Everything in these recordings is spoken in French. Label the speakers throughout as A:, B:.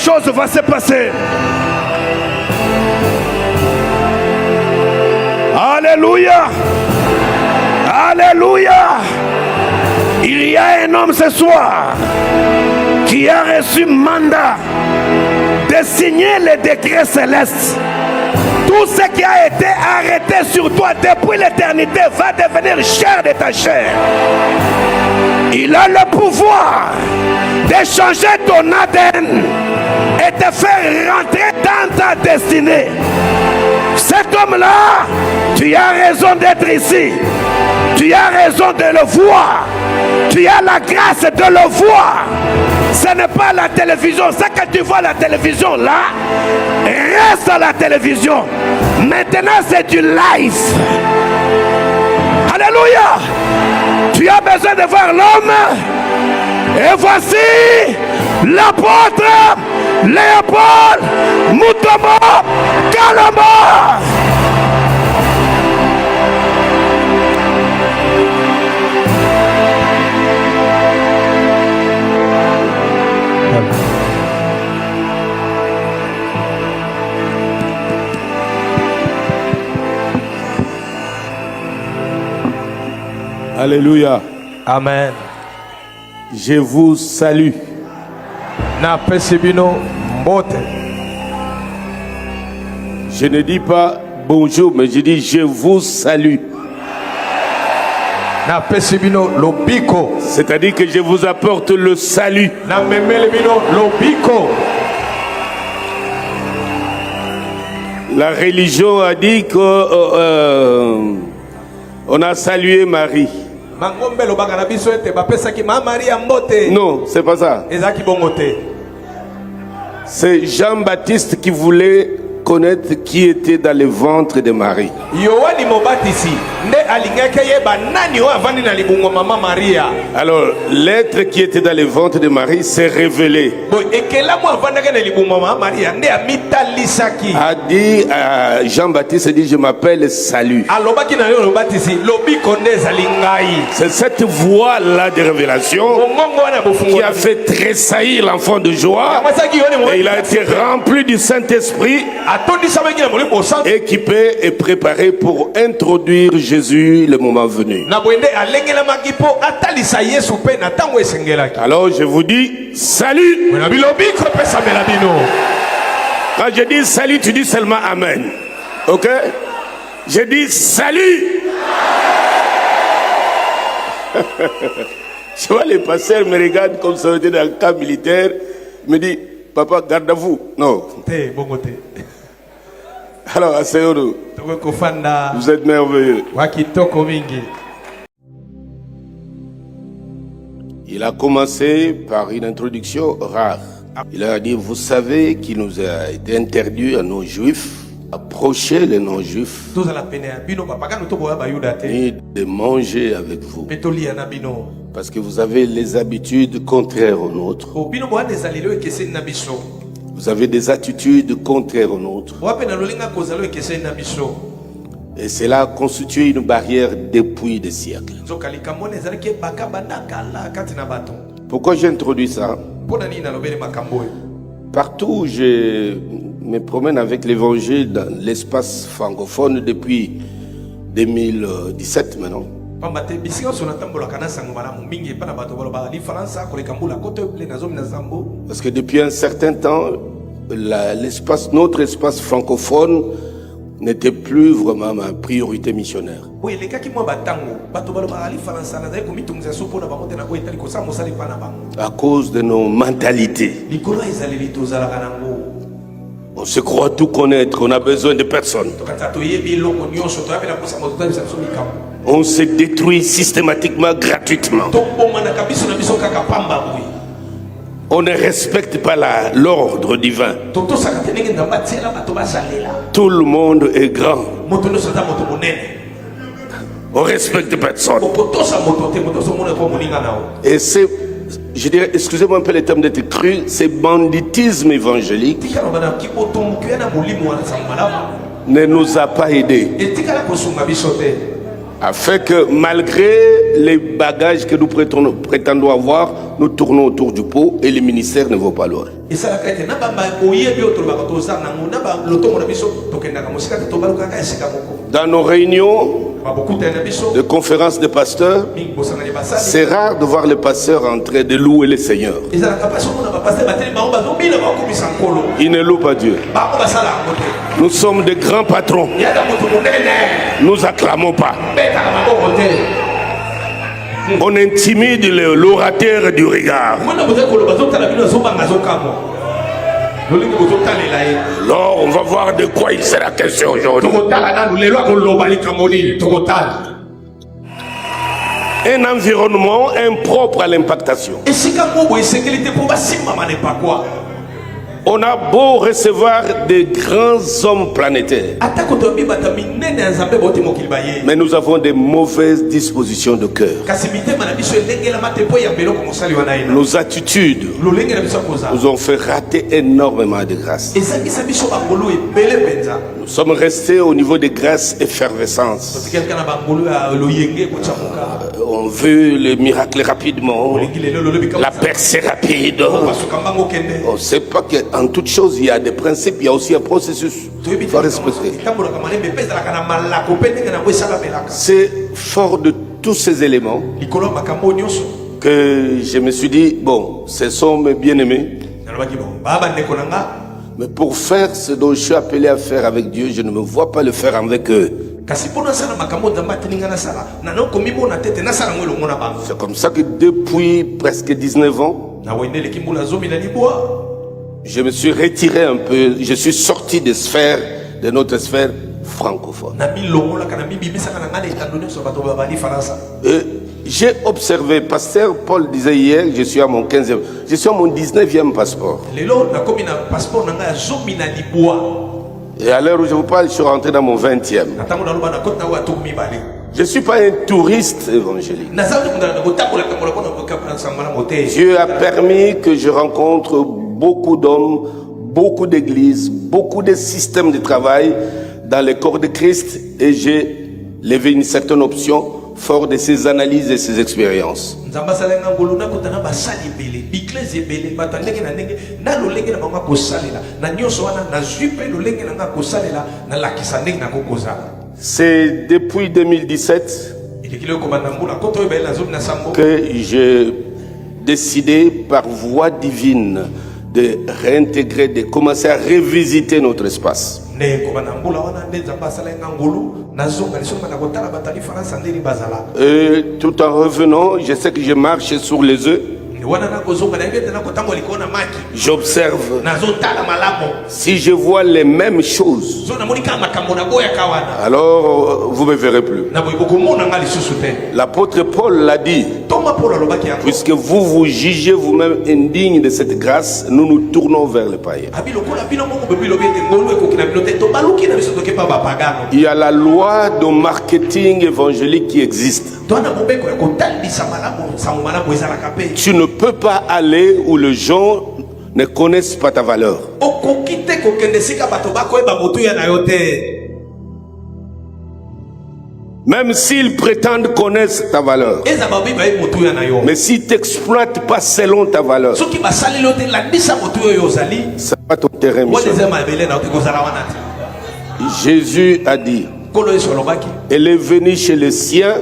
A: chose va se passer. Alléluia. Alléluia. Il y a un homme ce soir qui a reçu mandat de signer les décrets célestes. Tout ce qui a été arrêté sur toi depuis l'éternité va devenir chair de ta chair. Il a le pouvoir de changer ton ADN et te faire rentrer dans ta destinée. Cet homme-là, tu as raison d'être ici. Tu as raison de le voir. Tu as la grâce de le voir. Ce n'est pas la télévision. Ce que tu vois à la télévision là, reste à la télévision. Maintenant, c'est du live. Alléluia. Tu as besoin de voir l'homme. Et voici l'apôtre Léopold Mutombo Kalamba.
B: Alléluia.
C: Amen.
B: Je vous salue.
C: Na pesibino mbote.
B: Je ne dis pas bonjour, mais je dis je vous salue.
C: Na pesibino lobiko.
B: C'est-à-dire que je vous apporte le salut.
C: Na memelebino lobiko.
B: La religion a dit que on a salué Marie. Non, c'est pas ça. C'est Jean-Baptiste qui voulait connaître qui était dans le ventre de Marie. Alors, l'être qui était dans le ventre de Marie s'est révélé. A dit à Jean-Baptiste, dit, je m'appelle Salut. C'est cette voix-là de révélation qui a fait tressaillir l'enfant de joie. Et il a été rempli du Saint-Esprit, équipé et préparé pour introduire Jésus le moment venu. Alors je vous dis salut. Quand je dis salut, tu dis seulement amen. Ok? Je dis salut. Tu vois, les pasteurs me regardent comme ça, j'étais dans le camp militaire, me dit, papa, garde à vous. Non. Alors, Asseyono, vous êtes merveilleux. Il a commencé par une introduction rare. Il a dit, vous savez qu'il nous a été interdit à nos juifs, approcher les non-juifs, et de manger avec vous. Parce que vous avez les habitudes contraires aux nôtres. Vous avez des attitudes contraires aux nôtres. Et cela a constitué une barrière depuis des siècles. Pourquoi j'introduis ça? Partout où je me promène avec l'évangile dans l'espace francophone depuis 2017 maintenant. Parce que depuis un certain temps, notre espace francophone n'était plus vraiment ma priorité missionnaire. À cause de nos mentalités. On se croit tout connaître, on a besoin de personne. On se détruit systématiquement, gratuitement. On ne respecte pas l'ordre divin. Tout le monde est grand. On respecte personne. Et c'est, je dirais, excusez-moi un peu le terme d'être cru, c'est banditisme évangélique ne nous a pas aidés. Afin que malgré les bagages que nous prétendons avoir, nous tournons autour du pot et le ministère ne va pas loin. Dans nos réunions de conférences de pasteurs, c'est rare de voir les pasteurs en train de louer le Seigneur. Ils ne louent pas Dieu. Nous sommes des grands patrons. Nous acclamons pas. On intimide l'orateur du regard. Alors on va voir de quoi il sera question aujourd'hui. Un environnement impropre à l'impactation. On a beau recevoir des grands hommes planétaires, mais nous avons des mauvaises dispositions de cœur. Nos attitudes nous ont fait rater énormément de grâces. Nous sommes restés au niveau des grâces effervescentes. On veut le miracle rapidement, la percée rapide. On ne sait pas qu'en toute chose, il y a des principes, il y a aussi un processus. Il faut respecter. C'est fort de tous ces éléments que je me suis dit, bon, ce sont mes bien-aimés. Mais pour faire ce dont je suis appelé à faire avec Dieu, je ne me vois pas le faire avec eux. C'est comme ça que depuis presque 19 ans, je me suis retiré un peu, je suis sorti de notre sphère francophone. J'ai observé, pasteur Paul disait hier, je suis à mon 15e, je suis à mon 19e passeport. Et à l'heure où je vous parle, je suis rentré dans mon 20e. Je ne suis pas un touriste évangélique. Dieu a permis que je rencontre beaucoup d'hommes, beaucoup d'églises, beaucoup de systèmes de travail dans le corps de Christ, et j'ai levé une certaine option fort de ces analyses et ces expériences. C'est depuis 2017 que j'ai décidé par voie divine de réintégrer, de commencer à revisiter notre espace. Et tout en revenant, je sais que je marche sur les œufs. J'observe. Si je vois les mêmes choses, alors vous ne me verrez plus. L'apôtre Paul l'a dit. Puisque vous jugez vous-même indigne de cette grâce, nous nous tournons vers les païens. Il y a la loi de marketing évangélique qui existe. Tu ne peux pas aller où les gens ne connaissent pas ta valeur. Même s'ils prétendent connaître ta valeur. Mais s'ils ne t'exploitent pas selon ta valeur, c'est pas ton terrain, Michel. Jésus a dit, elle est venue chez les siens,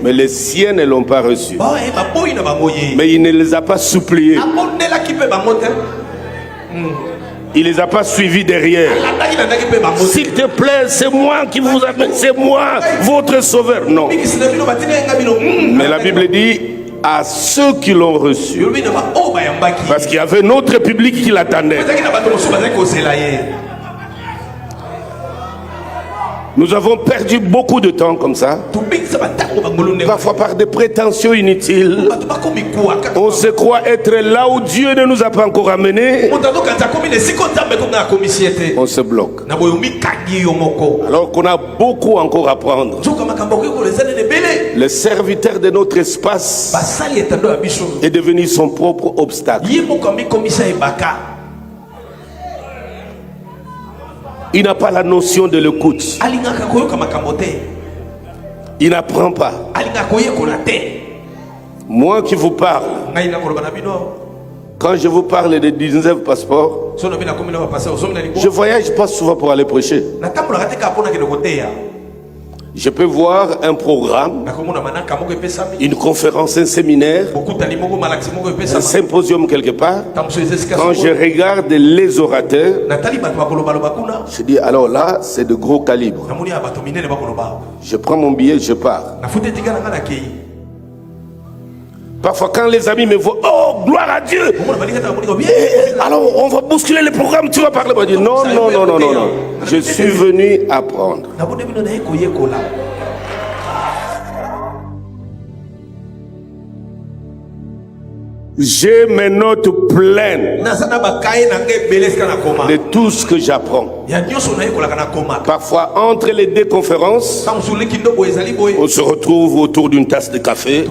B: mais les siens ne l'ont pas reçu. Mais il ne les a pas suppliés. Il ne les a pas suivis derrière. S'il te plaît, c'est moi qui vous appelle, c'est moi, votre sauveur. Non. Mais la Bible dit, à ceux qui l'ont reçu. Parce qu'il y avait un autre public qui l'attendait. Nous avons perdu beaucoup de temps comme ça. Parfois par des prétentions inutiles. On se croit être là où Dieu ne nous a pas encore amenés. On se bloque. Alors qu'on a beaucoup encore à prendre. Le serviteur de notre espace est devenu son propre obstacle. Il n'a pas la notion de l'écoute. Il n'apprend pas. Moi qui vous parle, Quand je vous parle de 19 passeports, je voyage pas souvent pour aller prêcher. Je peux voir un programme, une conférence, un séminaire, un symposium quelque part. Quand je regarde les orateurs, je dis alors là, c'est de gros calibre. Je prends mon billet, je pars. Parfois, quand les amis me voient, oh, gloire à Dieu! Alors, on va bousculer le programme, tu vas parler. Je dis, non. Je suis venu apprendre. J'ai mes notes pleines de tout ce que j'apprends. Parfois, entre les deux conférences, on se retrouve autour d'une tasse de café.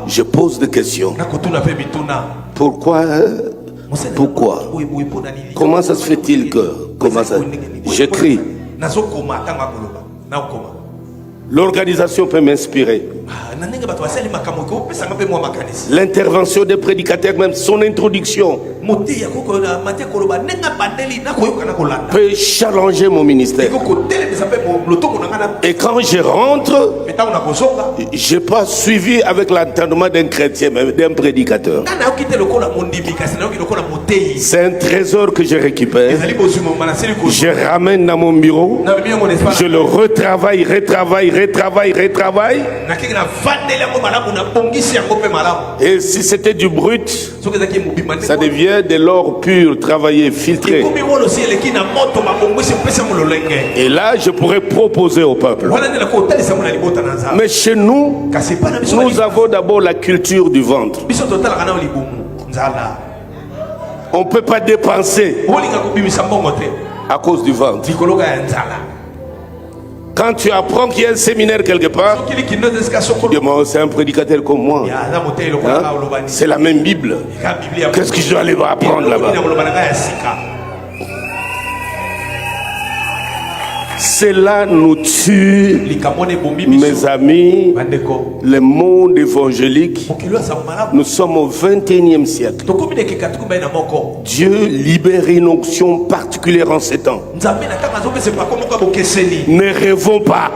B: Je pose des questions. Pourquoi? Comment ça se fait-il que? J'écris. L'organisation peut m'inspirer. L'intervention des prédicateurs, même son introduction, peut challenger mon ministère. Et quand je rentre, je n'ai pas suivi avec l'entendement d'un chrétien, même d'un prédicateur. C'est un trésor que je récupère. Je ramène dans mon bureau. Je le retravaille. Et si c'était du brut, ça devient de l'or pur, travaillé, filtré. Et là, je pourrais proposer au peuple. Mais chez nous, nous avons d'abord la culture du ventre. On ne peut pas dépenser à cause du ventre. Quand tu apprends qu'il y a un séminaire quelque part, tu dis, c'est un prédicateur comme moi. Hein? C'est la même Bible. Qu'est-ce que je dois aller apprendre là-bas? Cela nous tue, mes amis. Le monde évangélique, nous sommes au 21e siècle. Dieu libère une onction particulière en ces temps. Ne rêvons pas.